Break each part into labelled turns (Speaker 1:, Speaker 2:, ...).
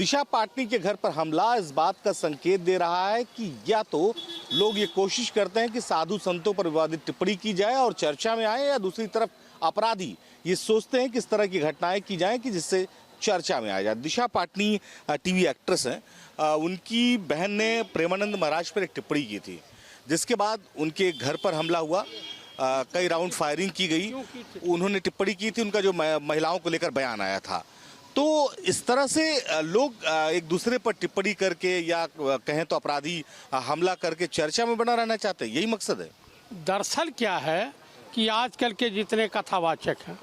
Speaker 1: दिशा पाटनी के घर पर हमला इस बात का संकेत दे रहा है कि या तो लोग ये कोशिश करते हैं कि साधु संतों पर विवादित टिप्पणी की जाए और चर्चा में आए, या दूसरी तरफ अपराधी ये सोचते हैं कि इस तरह की घटनाएं की जाएं कि जिससे चर्चा में आ जाए। दिशा पाटनी टीवी एक्ट्रेस हैं, उनकी बहन ने प्रेमानंद महाराज पर एक टिप्पणी की थी, जिसके बाद उनके घर पर हमला हुआ, कई राउंड फायरिंग की गई। उन्होंने टिप्पणी की थी, उनका जो महिलाओं को लेकर बयान आया था। तो इस तरह से लोग एक दूसरे पर टिप्पणी करके या कहें तो अपराधी हमला करके चर्चा में बना रहना चाहते हैं, यही मकसद है।
Speaker 2: दरअसल क्या है कि आजकल के जितने कथावाचक हैं,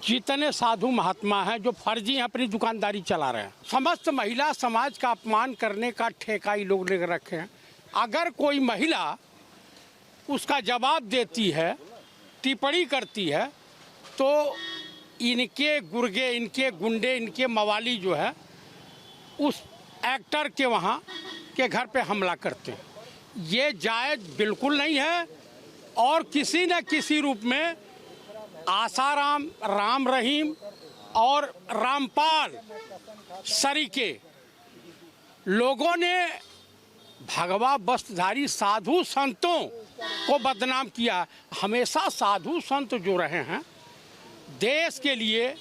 Speaker 2: जितने साधु महात्मा हैं जो फर्जी अपनी दुकानदारी चला रहे हैं, समस्त महिला समाज का अपमान करने का ठेका ही लोग ले रखे हैं। अगर कोई महिला उसका जवाब देती है, टिप्पणी करती है, तो इनके गुर्गे, इनके गुंडे, इनके मवाली जो है उस एक्टर के वहाँ के घर पे हमला करते हैं। ये जायज़ बिल्कुल नहीं है और किसी न किसी रूप में आसाराम, राम रहीम और रामपाल सरीके लोगों ने भगवा वस्त्रधारी साधु संतों को बदनाम किया। हमेशा साधु संत जो रहे हैं देश के लिए,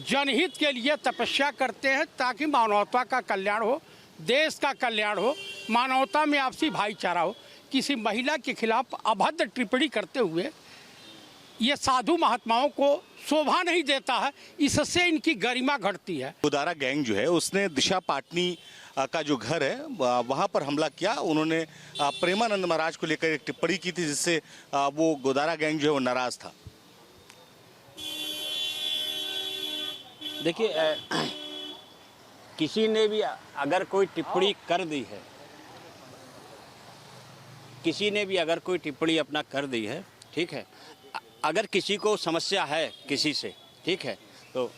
Speaker 2: जनहित के लिए तपस्या करते हैं ताकि मानवता का कल्याण हो, देश का कल्याण हो, मानवता में आपसी भाईचारा हो। किसी महिला के खिलाफ अभद्र टिप्पणी करते हुए ये साधु महात्माओं को शोभा नहीं देता है, इससे इनकी गरिमा घटती है।
Speaker 1: गोदारा गैंग जो है उसने दिशा पाटनी का जो घर है वहाँ पर हमला किया। उन्होंने प्रेमानंद महाराज को लेकर एक टिप्पणी की थी, जिससे वो गोदारा गैंग जो है वो नाराज था।
Speaker 3: देखिए, किसी ने भी अगर कोई टिप्पणी कर दी है, किसी ने भी अगर कोई टिप्पणी अपना कर दी है, ठीक है, अगर किसी को समस्या है किसी से, ठीक है, तो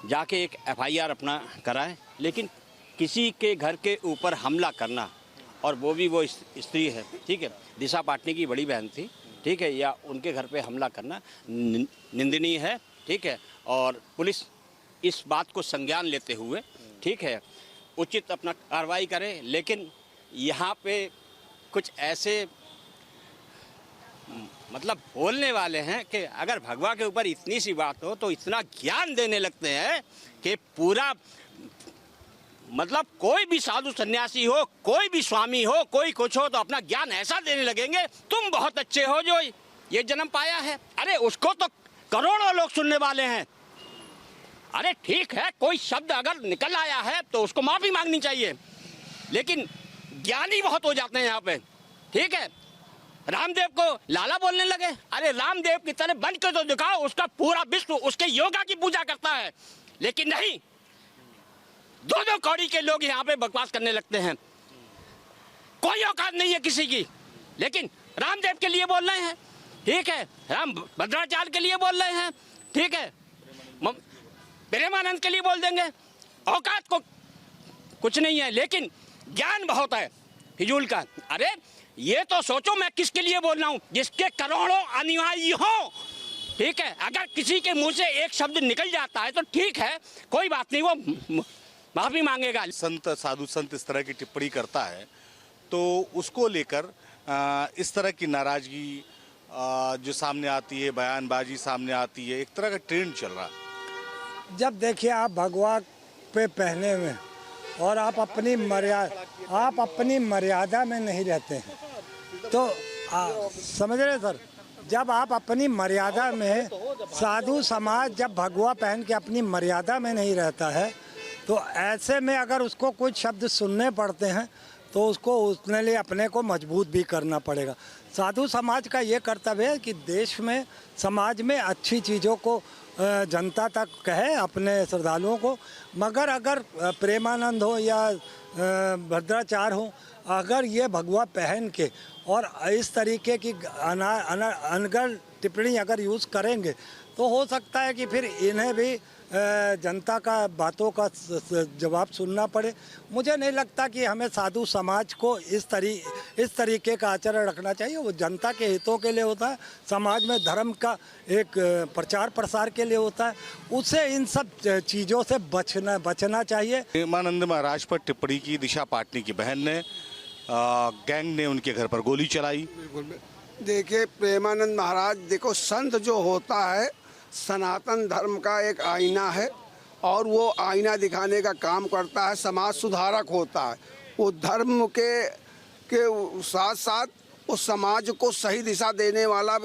Speaker 3: जाके एक एफआईआर अपना कराएं। लेकिन किसी के घर के ऊपर हमला करना, और वो भी वो स्त्री है, ठीक है, दिशा पाटनी की बड़ी बहन थी, ठीक है, या उनके घर पे हमला करना निंदनीय है, ठीक है। और पुलिस इस बात को संज्ञान लेते हुए, ठीक है, उचित अपना कार्रवाई करे। लेकिन यहाँ पे कुछ ऐसे मतलब बोलने वाले हैं कि अगर भगवा के ऊपर इतनी सी बात हो तो इतना ज्ञान देने लगते हैं कि पूरा मतलब कोई भी साधु सन्यासी हो, कोई भी स्वामी हो, कोई कुछ हो, तो अपना ज्ञान ऐसा देने लगेंगे, तुम बहुत अच्छे हो जो ये जन्म पाया है। अरे उसको तो करोड़ों लोग सुनने वाले हैं। अरे ठीक है, कोई शब्द अगर निकल आया है तो उसको माफ़ी मांगनी चाहिए, लेकिन ज्ञानी बहुत हो जाते हैं यहाँ पे, ठीक है। रामदेव को लाला बोलने लगे, अरे रामदेव की तरह बन के तो दिखाओ, उसका पूरा विश्व उसके योगा की पूजा करता है। लेकिन नहीं, दो कौड़ी के लोग यहाँ पे बकवास करने लगते हैं, कोई औकात नहीं है किसी की। लेकिन रामदेव के लिए बोल रहे हैं, ठीक है, राम भद्राचार्य के लिए बोल रहे हैं, ठीक है, प्रेमानंद के लिए बोल देंगे। औकात को कुछ नहीं है, लेकिन ज्ञान बहुत है फिजूल का। अरे ये तो सोचो मैं किसके लिए बोल रहा हूँ, जिसके करोड़ों अनुयायी हो, ठीक है। अगर किसी के मुंह से एक शब्द निकल जाता है तो ठीक है, कोई बात नहीं, वो माफी मांगेगा।
Speaker 1: संत, साधु संत इस तरह की टिप्पणी करता है तो उसको लेकर इस तरह की नाराजगी जो सामने आती है, बयानबाजी सामने आती है, एक तरह का ट्रेंड चल रहा है।
Speaker 4: जब देखिए आप भगवा पे पहने हुए और आप अपनी मर्यादा में नहीं रहते हैं, तो समझ रहे सर, जब आप अपनी मर्यादा में, साधु समाज जब भगवा पहन के अपनी मर्यादा में नहीं रहता है, तो ऐसे में अगर उसको कुछ शब्द सुनने पड़ते हैं तो उसको उसने लिए अपने को मजबूत भी करना पड़ेगा। साधु समाज का ये कर्तव्य है कि देश में, समाज में अच्छी चीज़ों को जनता तक कहे, अपने श्रद्धालुओं को। मगर अगर प्रेमानंद हो या भद्राचार्य हो, अगर ये भगवा पहन के और इस तरीके की अनगढ़ टिप्पणी अगर यूज़ करेंगे तो हो सकता है कि फिर इन्हें भी जनता का बातों का जवाब सुनना पड़े। मुझे नहीं लगता कि हमें साधु समाज को इस तरीके का आचरण रखना चाहिए। वो जनता के हितों के लिए होता है, समाज में धर्म का एक प्रचार प्रसार के लिए होता है, उसे इन सब चीज़ों से बचना चाहिए।
Speaker 1: प्रेमानंद महाराज पर टिप्पणी की दिशा पाटनी की बहन ने, गैंग ने उनके घर पर गोली चलाई।
Speaker 5: देखिए प्रेमानंद महाराज, देखो संत जो होता है सनातन धर्म का एक आईना है और वो आईना दिखाने का काम करता है, समाज सुधारक होता है। वो धर्म के साथ साथ उस समाज को सही दिशा देने वाला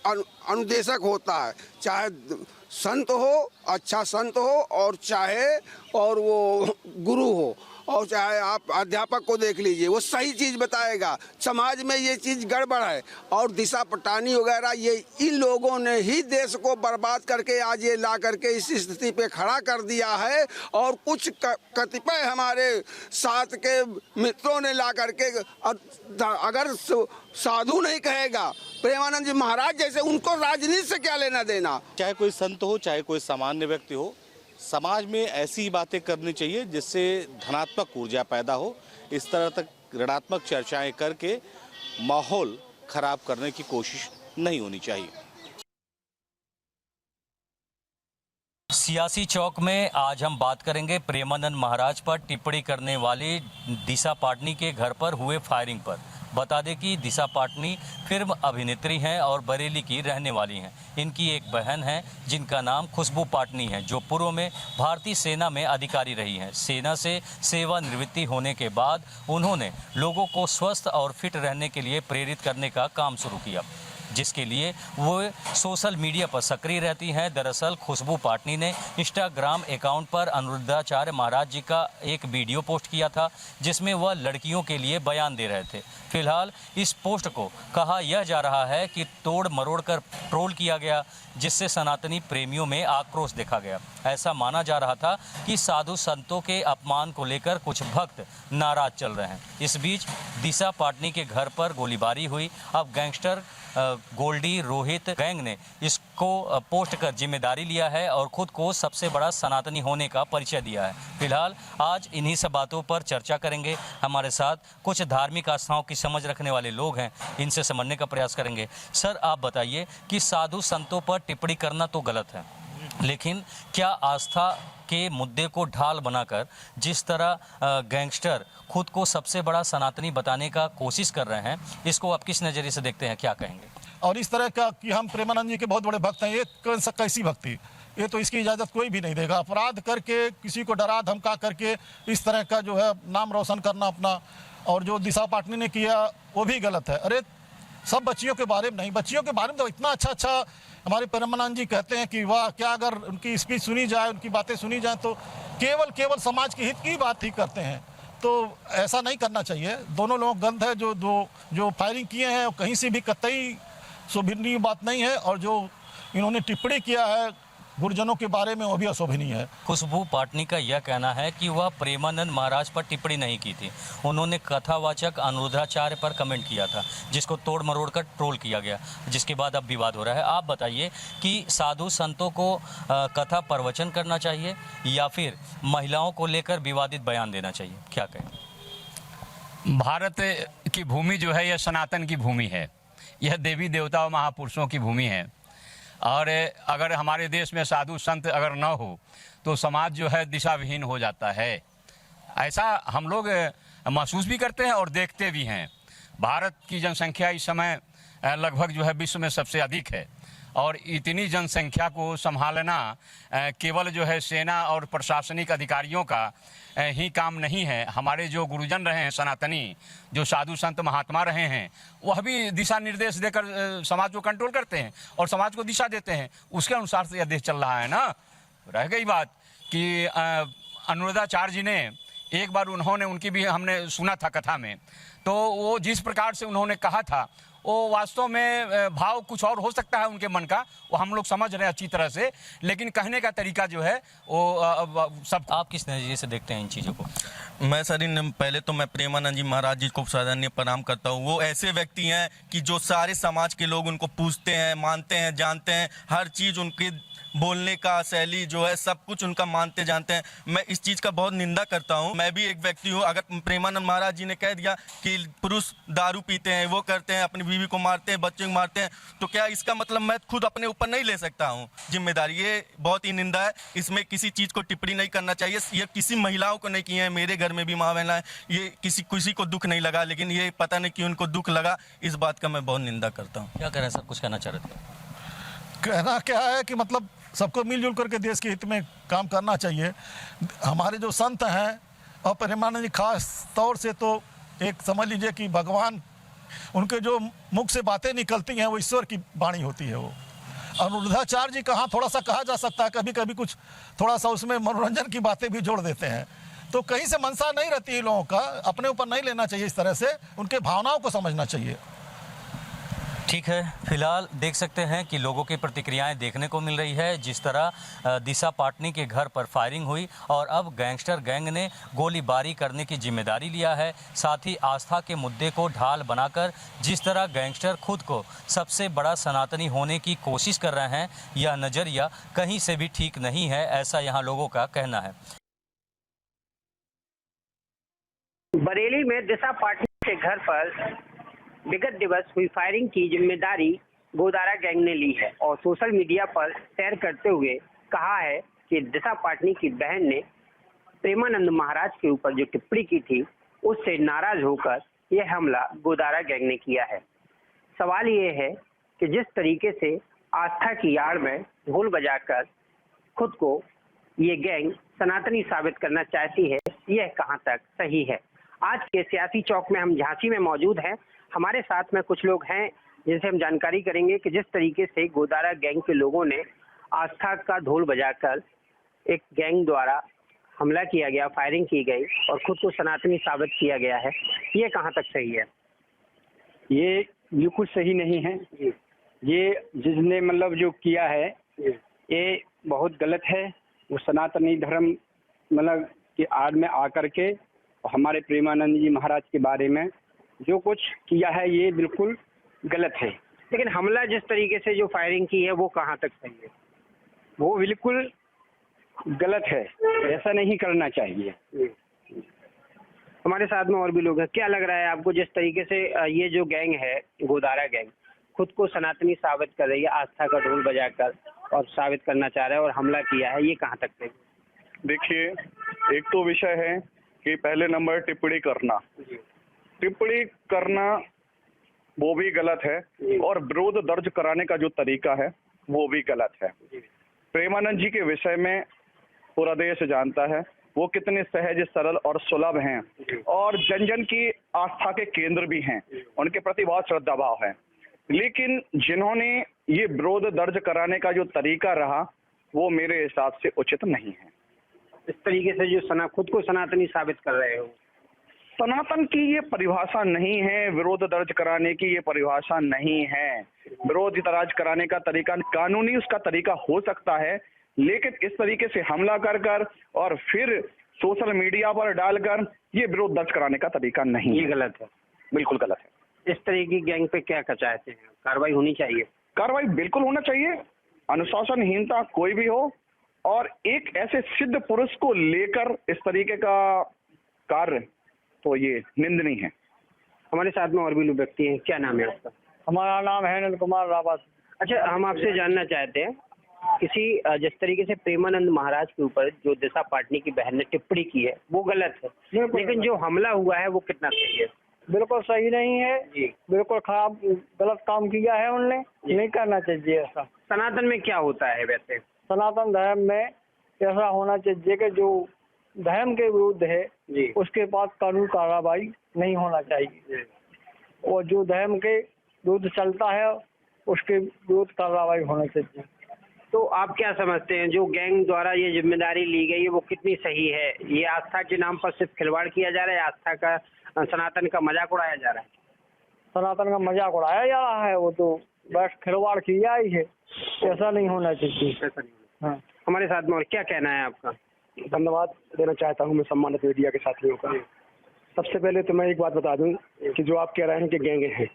Speaker 5: अनुदेशक होता है। चाहे संत हो, अच्छा संत हो, और चाहे और वो गुरु हो, और चाहे आप अध्यापक को देख लीजिए, वो सही चीज़ बताएगा। समाज में ये चीज़ गड़बड़ है और दिशा पटानी वगैरह, ये इन लोगों ने ही देश को बर्बाद करके आज ये ला करके इस स्थिति पे खड़ा कर दिया है। और कुछ कतिपय हमारे साथ के मित्रों ने ला करके, अगर साधु नहीं कहेगा प्रेमानंद जी महाराज जैसे, उनको राजनीति से क्या लेना देना।
Speaker 1: चाहे कोई संत हो, चाहे कोई सामान्य व्यक्ति हो, समाज में ऐसी बातें करनी चाहिए जिससे धनात्मक ऊर्जा पैदा हो। इस तरह तक ऋणात्मक चर्चाएं करके माहौल खराब करने की कोशिश नहीं होनी चाहिए।
Speaker 6: सियासी चौक में आज हम बात करेंगे प्रेमानंद महाराज पर टिप्पणी करने वाली दिशा पाटनी के घर पर हुए फायरिंग पर। बता दें कि दिशा पाटनी फिल्म अभिनेत्री हैं और बरेली की रहने वाली हैं। इनकी एक बहन है जिनका नाम खुशबू पाटनी है, जो पूर्व में भारतीय सेना में अधिकारी रही हैं। सेना से सेवानिवृत्ति होने के बाद उन्होंने लोगों को स्वस्थ और फिट रहने के लिए प्रेरित करने का काम शुरू किया, जिसके लिए वो सोशल मीडिया पर सक्रिय रहती हैं। दरअसल खुशबू पाटनी ने इंस्टाग्राम अकाउंट पर अनिरुद्धाचार्य महाराज जी का एक वीडियो पोस्ट किया था, जिसमें वह लड़कियों के लिए बयान दे रहे थे। फिलहाल इस पोस्ट को कहा यह जा रहा है कि तोड़ मरोड़ कर ट्रोल किया गया, जिससे सनातनी प्रेमियों में आक्रोश देखा गया। ऐसा माना जा रहा था कि साधु संतों के अपमान को लेकर कुछ भक्त नाराज चल रहे हैं। इस बीच दिशा पाटनी के घर पर गोलीबारी हुई। अब गैंगस्टर गोल्डी रोहित गैंग ने इसको पोस्ट कर जिम्मेदारी लिया है और खुद को सबसे बड़ा सनातनी होने का परिचय दिया है। फिलहाल आज इन्हीं सब बातों पर चर्चा करेंगे। हमारे साथ कुछ धार्मिक आस्थाओं की समझ रखने वाले लोग हैं, इनसे समझने का प्रयास करेंगे। सर, आप बताइए कि साधु संतों पर टिप्पणी करना तो गलत है, लेकिन क्या आस्था के मुद्दे को ढाल बनाकर जिस तरह गैंगस्टर खुद को सबसे बड़ा सनातनी बताने का कोशिश कर रहे हैं, इसको आप किस नज़रिए से देखते हैं, क्या कहेंगे?
Speaker 7: और इस तरह का कि हम प्रेमानंद जी के बहुत बड़े भक्त हैं, ये कैसी भक्ति? ये तो इसकी इजाज़त कोई भी नहीं देगा। अपराध करके किसी को डरा धमका करके इस तरह का जो है नाम रोशन करना अपना, और जो दिशा पाटनी ने किया वो भी गलत है। अरे सब बच्चियों के बारे में नहीं, बच्चियों के बारे में तो इतना अच्छा हमारे प्रेमानंद जी कहते हैं कि वाह, क्या अगर उनकी स्पीच सुनी जाए, उनकी बातें सुनी जाए तो केवल समाज के हित की बात ही करते हैं। तो ऐसा नहीं करना चाहिए। दोनों लोग गंध है, जो फायरिंग किए हैं कहीं से भी कतई शोभनीय बात नहीं है, और जो इन्होंने टिप्पणी किया है गुरुजनों के बारे में वो भी अशोभनीय है।
Speaker 6: खुशबू पाटनी का यह कहना है कि वह प्रेमानंद महाराज पर टिप्पणी नहीं की थी, उन्होंने कथावाचक अनिरुद्धाचार्य पर कमेंट किया था, जिसको तोड़ मरोड़ कर ट्रोल किया गया, जिसके बाद अब विवाद हो रहा है। आप बताइए कि साधु संतों को कथा प्रवचन करना चाहिए या फिर महिलाओं को लेकर विवादित बयान देना चाहिए, क्या कहें?
Speaker 8: भारत की भूमि जो है यह सनातन की भूमि है, यह देवी देवता और महापुरुषों की भूमि है। और अगर हमारे देश में साधु संत अगर न हो तो समाज जो है दिशा विहीन हो जाता है। ऐसा हम लोग महसूस भी करते हैं और देखते भी हैं। भारत की जनसंख्या इस समय लगभग जो है विश्व में सबसे अधिक है, और इतनी जनसंख्या को संभालना केवल जो है सेना और प्रशासनिक अधिकारियों का ही काम नहीं है। हमारे जो गुरुजन रहे हैं सनातनी, जो साधु संत महात्मा रहे हैं, वह भी दिशा निर्देश देकर समाज को कंट्रोल करते हैं और समाज को दिशा देते हैं। उसके अनुसार से यह देश चल रहा है ना। रह गई बात कि अनिरुद्धाचार्य जी ने एक बार उनकी भी हमने सुना था कथा में, तो वो जिस प्रकार से उन्होंने कहा था वो वास्तव में भाव कुछ और हो सकता है उनके मन का, वो हम लोग समझ रहे हैं अच्छी तरह से, लेकिन कहने का तरीका जो है वो सब।
Speaker 6: आप किस नज़रिए से देखते हैं इन चीज़ों को?
Speaker 9: मैं सर पहले तो मैं प्रेमानंद जी महाराज जी को सराहनीय प्रणाम करता हूँ। वो ऐसे व्यक्ति हैं कि जो सारे समाज के लोग उनको पूछते हैं, मानते हैं, जानते हैं, हर चीज़ उनके बोलने का शैली जो है सब कुछ उनका मानते जानते हैं। मैं इस चीज़ का बहुत निंदा करता हूँ। मैं भी एक व्यक्ति हूँ। अगर प्रेमानंद महाराज जी ने कह दिया कि पुरुष दारू पीते हैं, वो करते हैं, अपनी बीवी को मारते हैं, बच्चों को मारते हैं, तो क्या इसका मतलब मैं खुद अपने ऊपर नहीं ले सकता हूँ जिम्मेदारी? ये बहुत ही निंदा है। इसमें किसी चीज़ को टिप्पणी नहीं करना चाहिए। ये किसी महिलाओं को नहीं किए हैं, मेरे घर में भी माँ बहना है, ये किसी को दुख नहीं लगा, लेकिन ये पता नहीं कि उनको दुख लगा। इस बात का मैं बहुत निंदा करता हूँ।
Speaker 6: क्या करें सर, कुछ कहना चाह रहे थे?
Speaker 7: कहना क्या है कि मतलब सबको मिलजुल करके देश के हित में काम करना चाहिए। हमारे जो संत हैं और प्रेमानंद जी खास तौर से तो एक समझ लीजिए कि भगवान, उनके जो मुख से बातें निकलती हैं वो ईश्वर की वाणी होती है। वो अनुरुद्धाचार्य जी कहाँ थोड़ा सा कहा जा सकता है, कभी कभी कुछ थोड़ा सा उसमें मनोरंजन की बातें भी जोड़ देते हैं। तो कहीं से मनसा नहीं रहती है लोगों का, अपने ऊपर नहीं लेना चाहिए इस तरह से, उनके भावनाओं को समझना चाहिए।
Speaker 6: ठीक है, फिलहाल देख सकते हैं कि लोगों की प्रतिक्रियाएं देखने को मिल रही है। जिस तरह दिशा पाटनी के घर पर फायरिंग हुई और अब गैंगस्टर गैंग ने गोलीबारी करने की जिम्मेदारी लिया है। साथ ही आस्था के मुद्दे को ढाल बनाकर जिस तरह गैंगस्टर खुद को सबसे बड़ा सनातनी होने की कोशिश कर रहे हैं, यह नज़रिया कहीं से भी ठीक नहीं है, ऐसा यहाँ लोगों का कहना है।
Speaker 10: बरेली में दिशा पाटनी के घर पर विगत दिवस हुई फायरिंग की जिम्मेदारी गोदारा गैंग ने ली है और सोशल मीडिया पर शेयर करते हुए कहा है कि दिशा पाटनी की बहन ने प्रेमानंद महाराज के ऊपर जो टिप्पणी की थी उससे नाराज होकर यह हमला गोदारा गैंग ने किया है। सवाल ये है कि जिस तरीके से आस्था की आड़ में ढोल बजाकर खुद को ये गैंग सनातनी साबित करना चाहती है, यह कहां तक सही है। आज के सियासी चौक में हम झांसी में मौजूद हैं। हमारे साथ में कुछ लोग हैं जिनसे हम जानकारी करेंगे कि जिस तरीके से गोदारा गैंग के लोगों ने आस्था का ढोल बजाकर एक गैंग द्वारा हमला किया गया, फायरिंग की गई और खुद को सनातनी साबित किया गया है, ये कहां तक सही है?
Speaker 11: ये बिल्कुल सही नहीं है। ये जिसने मतलब जो किया है ये बहुत गलत है। वो सनातनी धर्म मतलब की आड़ में आकर के हमारे प्रेमानंद जी महाराज के बारे में जो कुछ किया है ये बिल्कुल गलत है।
Speaker 10: लेकिन हमला जिस तरीके से जो फायरिंग की है वो कहां तक सही है?
Speaker 11: वो बिल्कुल गलत है, ऐसा नहीं करना चाहिए।
Speaker 10: हमारे साथ में और भी लोग हैं। क्या लग रहा है आपको, जिस तरीके से ये जो गैंग है गोदारा गैंग खुद को सनातनी साबित कर रही है, आस्था का ढोल बजाकर और साबित करना चाह रहा है और हमला किया है, ये कहां तक सही?
Speaker 12: देखिए, एक तो विषय है कि पहले नंबर टिप्पणी करना वो भी गलत है और विरोध दर्ज कराने का जो तरीका है वो भी गलत है। प्रेमानंद जी के विषय में पूरा देश जानता है वो कितने सहज, सरल और सुलभ हैं और जन जन की आस्था के केंद्र भी हैं, उनके प्रति बहुत श्रद्धा भाव है। लेकिन जिन्होंने ये विरोध दर्ज कराने का जो तरीका रहा वो मेरे हिसाब से उचित नहीं है।
Speaker 10: इस तरीके से जो खुद को सनातनी साबित कर रहे हो,
Speaker 12: सनातन की ये परिभाषा नहीं है, विरोध दर्ज कराने की ये परिभाषा नहीं है। विरोध दर्ज कराने का तरीका कानूनी उसका तरीका हो सकता है, लेकिन इस तरीके से हमला कर कर और फिर सोशल मीडिया पर डालकर ये विरोध दर्ज कराने का तरीका नहीं,
Speaker 10: ये गलत है,
Speaker 12: बिल्कुल गलत है।
Speaker 10: इस तरह की गैंग पे क्या चाहते हैं? कार्रवाई होनी चाहिए?
Speaker 12: कार्रवाई बिल्कुल होना चाहिए। अनुशासनहीनता कोई भी हो और एक ऐसे सिद्ध पुरुष को लेकर इस तरीके का कार्य तो ये निंदनीय है।
Speaker 10: हमारे साथ में और भी लोग व्यक्ति हैं। क्या नाम है आपका?
Speaker 11: हमारा नाम है अनिल कुमार रावत।
Speaker 10: अच्छा, हम आपसे जानना चाहते हैं जिस तरीके से प्रेमानंद महाराज के ऊपर जो दिशा पाटनी की बहन ने टिप्पणी की है वो गलत है, लेकिन जो हमला हुआ है वो कितना सही है?
Speaker 11: बिल्कुल सही नहीं है जी, बिल्कुल खराब गलत काम किया है उनने, नहीं करना चाहिए ऐसा।
Speaker 10: सनातन में क्या होता है वैसे?
Speaker 11: सनातन धर्म में ऐसा होना चाहिए कि जो धर्म के विरुद्ध है उसके पास कानून कार्रवाई नहीं होना चाहिए और जो धर्म के विरुद्ध चलता है उसके विरुद्ध कार्रवाई होना चाहिए।
Speaker 10: तो आप क्या समझते हैं जो गैंग द्वारा ये जिम्मेदारी ली गई है वो कितनी सही है? ये आस्था के नाम पर सिर्फ खिलवाड़ किया जा रहा है, आस्था का सनातन का मजाक उड़ाया जा रहा है?
Speaker 11: सनातन का मजाक उड़ाया जा रहा है, वो तो बस खिलवाड़ किया ही है, ऐसा नहीं होना चाहिए।
Speaker 10: ऐसा नहीं। हाँ, हमारे साथ में और क्या कहना है आपका?
Speaker 11: धन्यवाद देना चाहता हूँ मैं सम्मानित मीडिया के साथियों का। सबसे पहले तो मैं एक बात बता दूं कि जो आप कह रहे हैं कि गैंग हैं,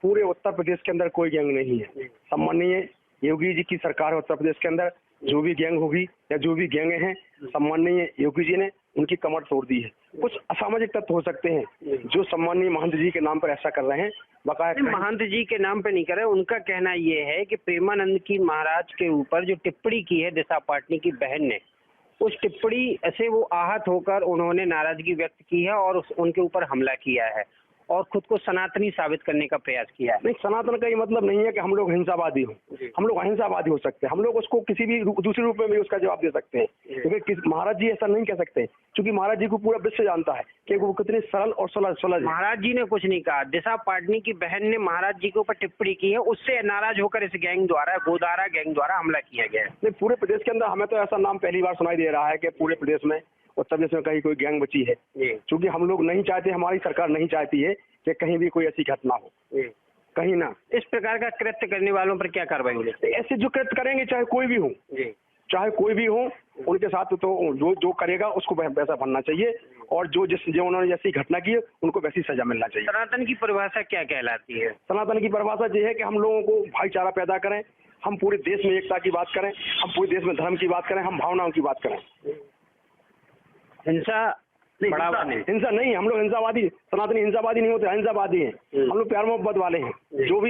Speaker 11: पूरे उत्तर प्रदेश के अंदर कोई गैंग नहीं है। सम्मानीय योगी जी की सरकार है उत्तर प्रदेश के अंदर, जो भी गैंग होगी या जो भी गैंग हैं, सम्माननीय योगी जी ने उनकी कमर तोड़ दी है। कुछ असामाजिक तत्व हो सकते हैं जो सम्माननीय महंत जी के नाम पर ऐसा कर रहे हैं। बकाया
Speaker 10: महंत जी के नाम पे नहीं कर रहे, उनका कहना ये है कि प्रेमानंद की महाराज के ऊपर जो टिप्पणी की है दिशा पाटनी की बहन ने, उस टिप्पणी से वो आहत होकर उन्होंने नाराजगी व्यक्त की है और उनके ऊपर हमला किया है और खुद को सनातनी साबित करने का प्रयास किया है।
Speaker 11: नहीं, सनातन का ये मतलब नहीं है कि हम लोग हिंसावादी हो, हम लोग अहिंसावादी हो सकते हैं। हम लोग उसको किसी भी दूसरे रूप में भी उसका जवाब दे सकते हैं, क्योंकि महाराज जी ऐसा नहीं कह सकते, क्योंकि महाराज जी को पूरा विश्व जानता है कि वो कितने सरल और सुलझ।
Speaker 10: महाराज जी ने कुछ नहीं कहा, दिशा पाटनी की बहन ने महाराज जी के ऊपर टिप्पणी की है, उससे नाराज होकर इस गैंग द्वारा, गोदारा गैंग द्वारा हमला किया गया है।
Speaker 11: नहीं, पूरे प्रदेश के अंदर हमें तो ऐसा नाम पहली बार सुनाई दे रहा है कि पूरे प्रदेश में, उत्तर प्रदेश में कहीं कोई गैंग बची है, क्योंकि हम लोग नहीं चाहते, हमारी सरकार नहीं चाहती है कि कहीं भी कोई ऐसी घटना हो, कहीं ना।
Speaker 10: इस प्रकार का कृत्य करने वालों पर क्या कार्रवाई होगी?
Speaker 11: ऐसे जो कृत्य करेंगे, चाहे कोई भी हो, चाहे कोई भी हो, उनके साथ तो जो करेगा उसको वैसा बनना चाहिए, और जो उन्होंने जैसी घटना की है उनको वैसी सजा मिलना चाहिए।
Speaker 10: सनातन की परिभाषा क्या कहलाती है?
Speaker 11: सनातन की परिभाषा ये है कि हम लोगों को भाईचारा पैदा करें, हम पूरे देश में एकता की बात करें, हम पूरे देश में धर्म की बात करें, हम भावनाओं की बात करें।
Speaker 10: हिंसा
Speaker 11: हिंसा नहीं, हम लोग हिंसावादी, सनातनी हिंसावादी नहीं होते, अहिंसावादी हैं। हम लोग प्यार मोहब्बत वाले हैं। जो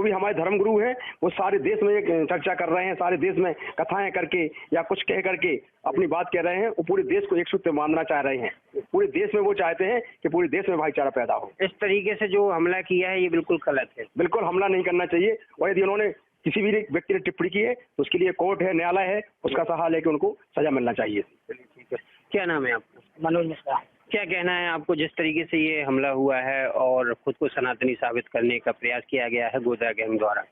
Speaker 11: भी हमारे धर्म गुरु हैं वो सारे देश में एक चर्चा कर रहे हैं, सारे देश में कथाएं करके या कुछ कह करके अपनी बात कह रहे हैं। वो पूरे देश को एक सूत्र में बांधना चाह रहे हैं। पूरे देश में वो चाहते हैं कि पूरे देश में भाईचारा पैदा हो।
Speaker 10: इस तरीके से जो हमला किया है ये बिल्कुल गलत है।
Speaker 11: बिल्कुल हमला नहीं करना चाहिए, और यदि उन्होंने किसी भी व्यक्ति ने टिप्पणी की है तो उसके लिए कोर्ट है, न्यायालय है, उसका सहारा लेके उनको सजा मिलना चाहिए।
Speaker 10: ठीक है, क्या नाम है आपका?
Speaker 4: मनोज मिश्रा।
Speaker 10: क्या कहना है आपको, जिस तरीके से ये हमला हुआ है और खुद को सनातनी साबित करने का प्रयास किया गया है गोदा गैंग द्वारा?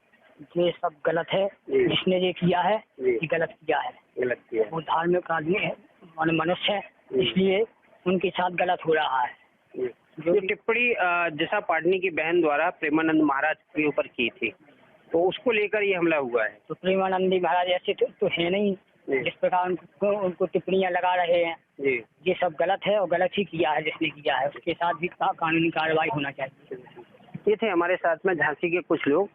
Speaker 4: ये सब गलत है, जिसने ये किया है ये गलत किया है।
Speaker 10: गलत किया है।
Speaker 4: वो धार्मिक आदमी है, मनुष्य है, इसलिए उनके साथ गलत हो रहा है।
Speaker 10: जो टिप्पणी दिशा पाटनी की बहन द्वारा प्रेमानंद महाराज के ऊपर की थी, तो उसको लेकर ये हमला हुआ है।
Speaker 4: तो प्रेमानंदी महाराज ऐसे तो है नहीं, जिस प्रकार उनको टिप्पणियां लगा रहे हैं, ये सब गलत है और गलत ही किया है जिसने किया है, उसके साथ भी कानूनी कार्रवाई होना चाहिए।
Speaker 10: ये थे हमारे साथ में झांसी के कुछ लोग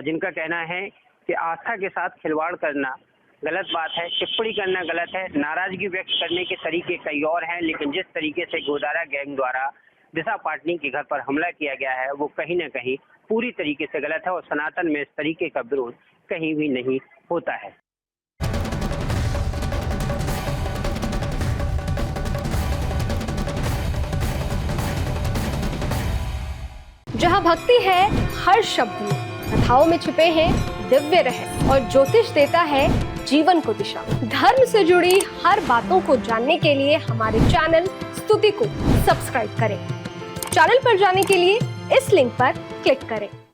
Speaker 10: जिनका कहना है कि आस्था के साथ खिलवाड़ करना गलत बात है, टिप्पणी करना गलत है, नाराजगी व्यक्त करने के तरीके कई और हैं, लेकिन जिस तरीके से गोदारा गैंग द्वारा दिशा पाटनी के घर पर हमला किया गया है वो कहीं न कहीं पूरी तरीके से गलत है और सनातन में इस तरीके का विरोध कहीं भी नहीं होता है।
Speaker 13: जहाँ भक्ति है हर शब्द में, कथाओं में छुपे हैं दिव्य रहस्य और ज्योतिष देता है जीवन को दिशा। धर्म से जुड़ी हर बातों को जानने के लिए हमारे चैनल स्तुति को सब्सक्राइब करें। चैनल पर जाने के लिए इस लिंक पर क्लिक करें।